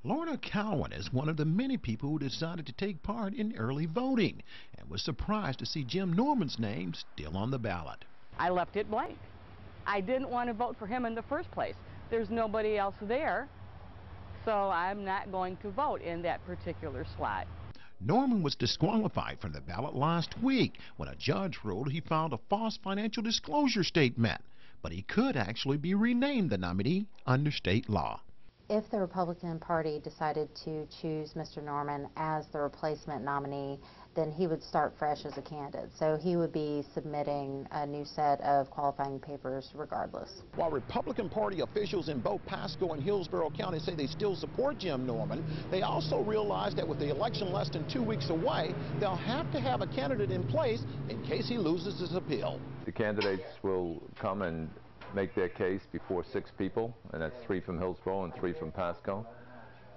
Lorna Cowan is one of the many people who decided to take part in early voting and was surprised to see Jim Norman's name still on the ballot. I left it blank. I didn't want to vote for him in the first place. There's nobody else there, so I'm not going to vote in that particular slot. Norman was disqualified from the ballot last week when a judge ruled he filed a false financial disclosure statement, but he could actually be renamed the nominee under state law. If the Republican Party decided to choose Mr. Norman as the replacement nominee, then he would start fresh as a candidate. So he would be submitting a new set of qualifying papers regardless. While Republican Party officials in both Pasco and Hillsborough County say they still support Jim Norman, they also realize that with the election less than 2 weeks away, they'll have to have a candidate in place in case he loses his appeal. The candidates will come and make their case before 6 people, and that's 3 from Hillsborough and 3 from Pasco,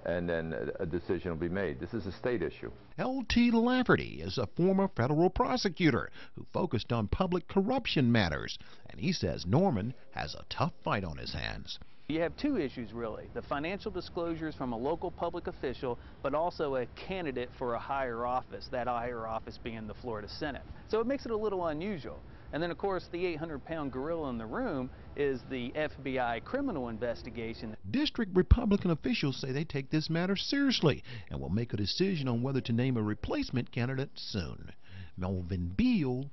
and then a decision will be made. This is a state issue. LT Lafferty is a former federal prosecutor who focused on public corruption matters, and he says Norman has a tough fight on his hands. You have 2 issues really, the financial disclosures from a local public official, but also a candidate for a higher office, that higher office being the Florida Senate. So it makes it a little unusual. And then of course the 800-pound gorilla in the room is the FBI criminal investigation. District Republican officials say they take this matter seriously and will make a decision on whether to name a replacement candidate soon. Melvin Beal,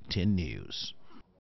10 News.